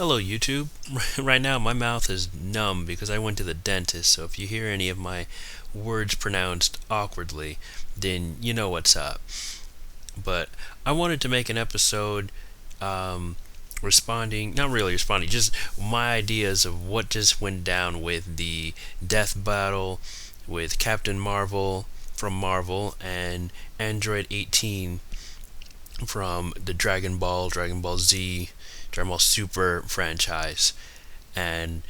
Hello, YouTube. Right now, my mouth is numb because I went to the dentist, so if you hear any of my words pronounced awkwardly, then you know what's up. But I wanted to make an episode responding, not really responding, just my ideas of what just went down with the death battle with Captain Marvel from Marvel and Android 18 from the Dragon Ball Z, Dragon Ball Super franchise. And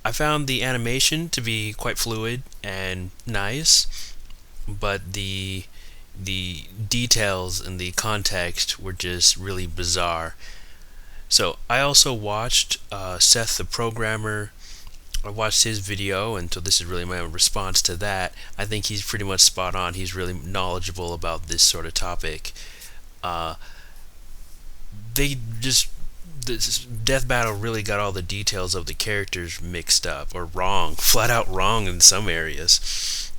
I found the animation to be quite fluid and nice, but the details and the context were just really bizarre. So I also watched SethTheProgrammer. I watched his video, and so this is really my response to that. I think he's pretty much spot on. He's really knowledgeable about this sort of topic. Uh, they just this death battle really got all the details of the characters mixed up or wrong, flat out wrong in some areas.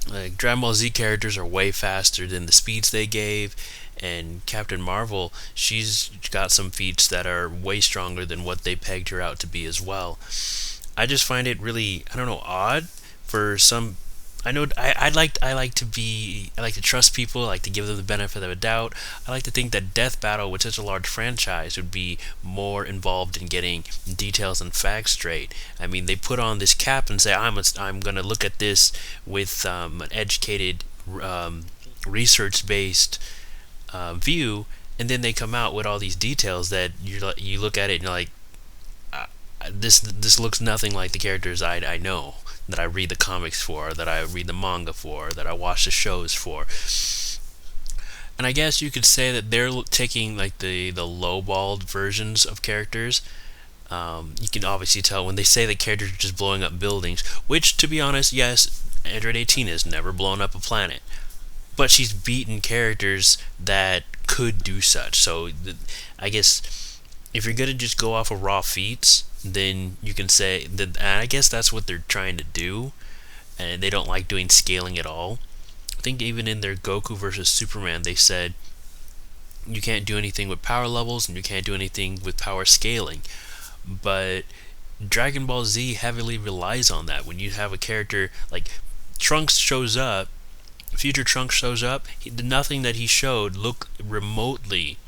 Like Dragon Ball Z characters are way faster than the speeds they gave, and Captain Marvel, she's got some feats that are way stronger than what they pegged her out to be as well. I just find it really, I don't know, odd for some. I know I like to trust people. I like to give them the benefit of a doubt. I like to think that Death Battle, with such a large franchise, would be more involved in getting details and facts straight. I mean, they put on this cap and say, I'm going to look at this with an educated, research-based view, and then they come out with all these details that you look at it and you're like, this looks nothing like the characters I know, that I read the comics for, that I read the manga for, that I watch the shows for. And I guess you could say that they're taking like the low-balled versions of characters. You can obviously tell when they say that characters are just blowing up buildings, which, to be honest, yes, Android 18 has never blown up a planet, but she's beaten characters that could do such. So I guess if you're gonna just go off of raw feats, then you can say that. And I guess that's what they're trying to do, and they don't like doing scaling at all. I think even in their Goku versus Superman, they said you can't do anything with power levels and you can't do anything with power scaling. But Dragon Ball Z heavily relies on that. When you have a character like Trunks shows up, future Trunks shows up, nothing that he showed looked remotely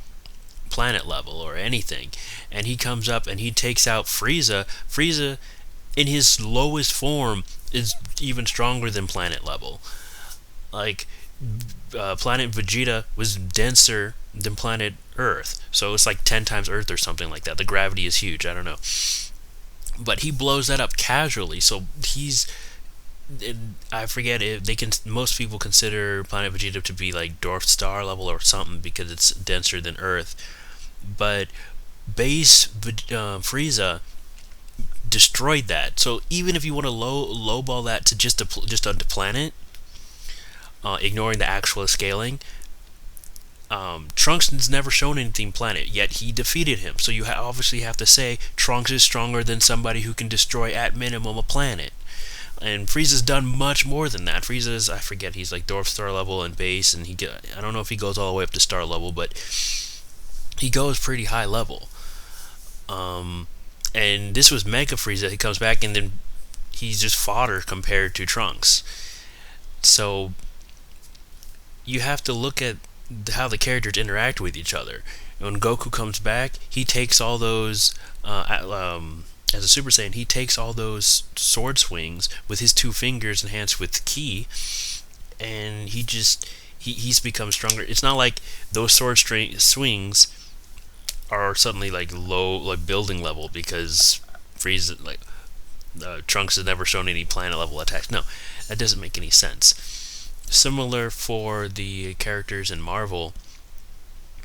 planet level or anything, and he comes up and he takes out Frieza in his lowest form is even stronger than planet level. Like planet Vegeta was denser than planet Earth, so it's like 10 times Earth or something like that. The gravity is huge, I don't know, but he blows that up casually. So I forget if they can. Most people consider Planet Vegeta to be like dwarf star level or something because it's denser than Earth. But base Frieza destroyed that. So even if you want to lowball that to just on the planet, ignoring the actual scaling, Trunks has never shown anything planet, yet he defeated him. So you obviously have to say Trunks is stronger than somebody who can destroy at minimum a planet. And Frieza's done much more than that. Frieza's, I forget, he's like dwarf star level and base, and I don't know if he goes all the way up to star level, but he goes pretty high level. And this was Mega Frieza. He comes back and then he's just fodder compared to Trunks. So you have to look at how the characters interact with each other. When Goku comes back, he takes all those as a Super Saiyan, he takes all those sword swings with his two fingers enhanced with ki, and he's become stronger. It's not like those sword swings are suddenly like low, like building level, because Frieza, like Trunks has never shown any planet level attacks. No, that doesn't make any sense. Similar for the characters in Marvel.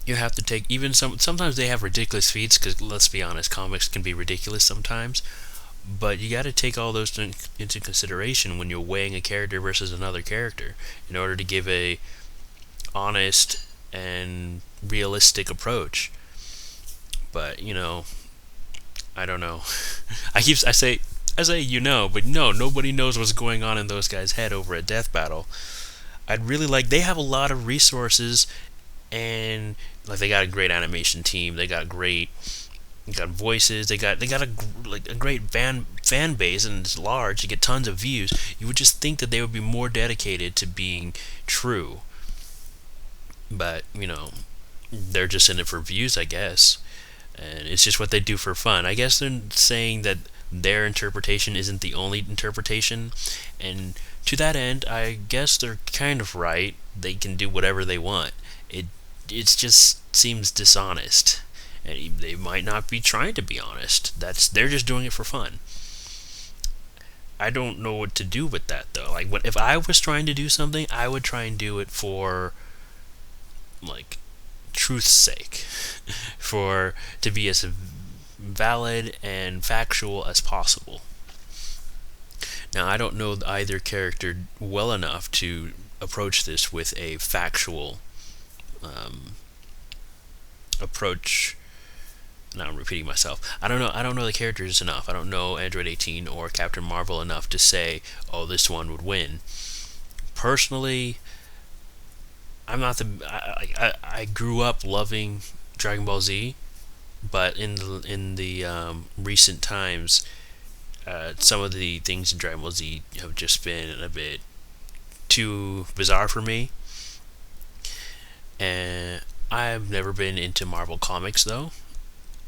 You have to take even sometimes they have ridiculous feats, because let's be honest, comics can be ridiculous sometimes, but you got to take all those into consideration when you're weighing a character versus another character in order to give a honest and realistic approach. But I don't know. I say but no, nobody knows what's going on in those guys' head over at Death Battle. They have a lot of resources, and like they got a great animation team, they got great got voices. They got a great fan base, and it's large. You get tons of views. You would just think that they would be more dedicated to being true, but they're just in it for views, I guess, and it's just what they do for fun. I guess they're saying that their interpretation isn't the only interpretation, and to that end, I guess they're kind of right. They can do whatever they want. It just seems dishonest, and they might not be trying to be honest. They're just doing it for fun. I don't know what to do with that though. Like, if I was trying to do something, I would try and do it for like truth's sake, for to be as valid and factual as possible. Now, I don't know either character well enough to approach this with a factual approach. Now I'm repeating myself. I don't know the characters enough. I don't know Android 18 or Captain Marvel enough to say, oh, this one would win. Personally, I'm not the. I grew up loving Dragon Ball Z, but in the recent times, some of the things in Dragon Ball Z have just been a bit too bizarre for me. And I've never been into Marvel comics though.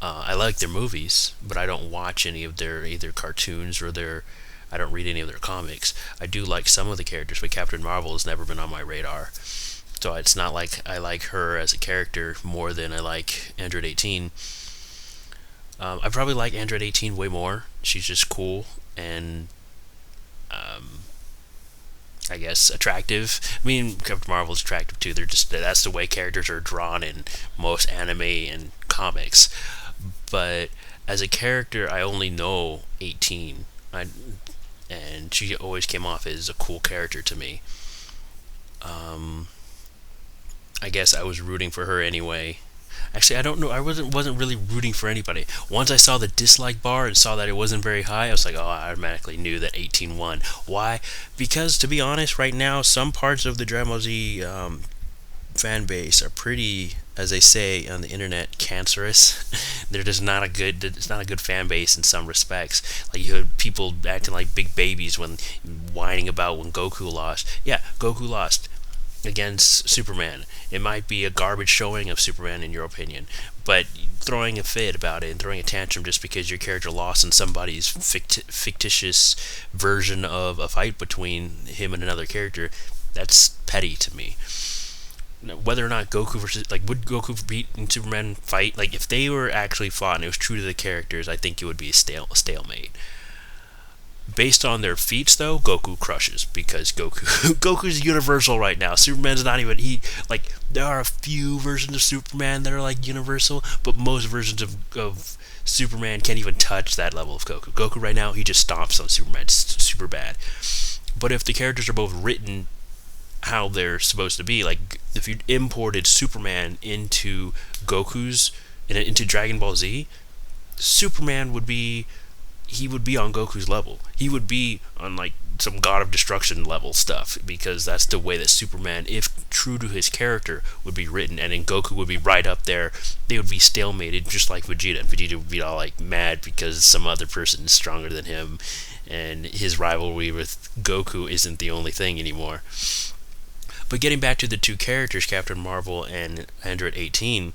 I like their movies, but I don't watch any of their either cartoons or their. I don't read any of their comics. I do like some of the characters, but Captain Marvel has never been on my radar. So it's not like I like her as a character more than I like Android 18. I probably like Android 18 way more. She's just cool and I guess attractive. I mean, Captain Marvel's attractive too. That's the way characters are drawn in most anime and comics. But as a character, I only know 18. And she always came off as a cool character to me. I guess I was rooting for her anyway. Actually, I don't know. I wasn't really rooting for anybody. Once I saw the dislike bar and saw that it wasn't very high, I was like, oh, I automatically knew that 18 won. Why? Because, to be honest, right now, some parts of the Dragon Ball Z fan base are pretty, as they say on the internet, cancerous. They're just not a good. It's not a good fan base in some respects. Like, you had people acting like big babies when whining about when Goku lost. Yeah, Goku lost against Superman. It might be a garbage showing of Superman in your opinion, but throwing a fit about it and throwing a tantrum just because your character lost in somebody's fictitious version of a fight between him and another character, that's petty to me. Whether or not Goku versus, like, would Goku beat in Superman fight? Like, if they were actually fought and it was true to the characters, I think it would be a stalemate. Based on their feats, though, Goku crushes because Goku's universal right now. Superman's not even like, there are a few versions of Superman that are like universal, but most versions of Superman can't even touch that level of Goku. Goku right now, he just stomps on Superman. It's super bad. But if the characters are both written how they're supposed to be, like if you imported Superman into into Dragon Ball Z, Superman would be on Goku's level. He would be on like some God of Destruction level stuff, because that's the way that Superman, if true to his character, would be written, and then Goku would be right up there. They would be stalemated, just like Vegeta. Vegeta would be all like mad because some other person is stronger than him, and his rivalry with Goku isn't the only thing anymore. But getting back to the two characters, Captain Marvel and Android 18,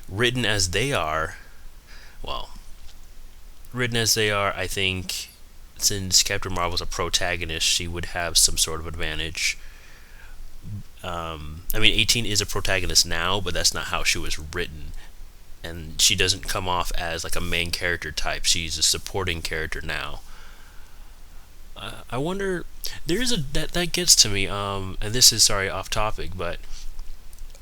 written as they are, I think since Captain Marvel's a protagonist, she would have some sort of advantage. I mean, 18 is a protagonist now, but that's not how she was written. And she doesn't come off as like a main character type. She's a supporting character now. I wonder, that gets to me, and this is, sorry, off topic, but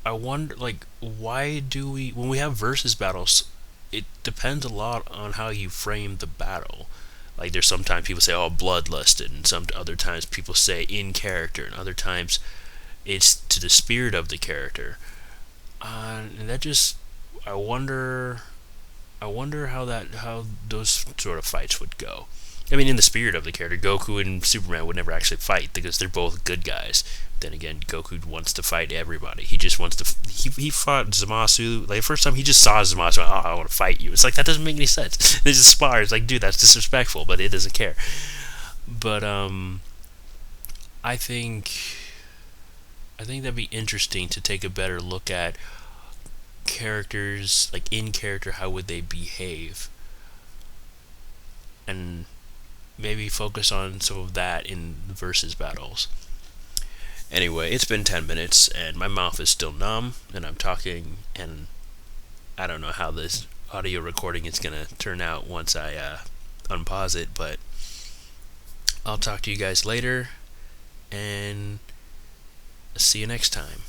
I wonder, like, why do when we have versus battles, it depends a lot on how you frame the battle. Like, there's sometimes people say, oh, bloodlusted, and some other times people say in character, and other times it's to the spirit of the character. And that just, I wonder how those sort of fights would go. I mean, in the spirit of the character, Goku and Superman would never actually fight because they're both good guys. Then again, Goku wants to fight everybody. He just wants to. He fought Zamasu. Like the first time he just saw Zamasu, oh, I want to fight you. It's like that doesn't make any sense. They just spar. It's like, dude, that's disrespectful. But it doesn't care. But I think that'd be interesting to take a better look at characters, like in character, how would they behave, and maybe focus on some of that in versus battles. Anyway, it's been 10 minutes and my mouth is still numb and I'm talking, and I don't know how this audio recording is gonna turn out once I unpause it, but I'll talk to you guys later and see you next time.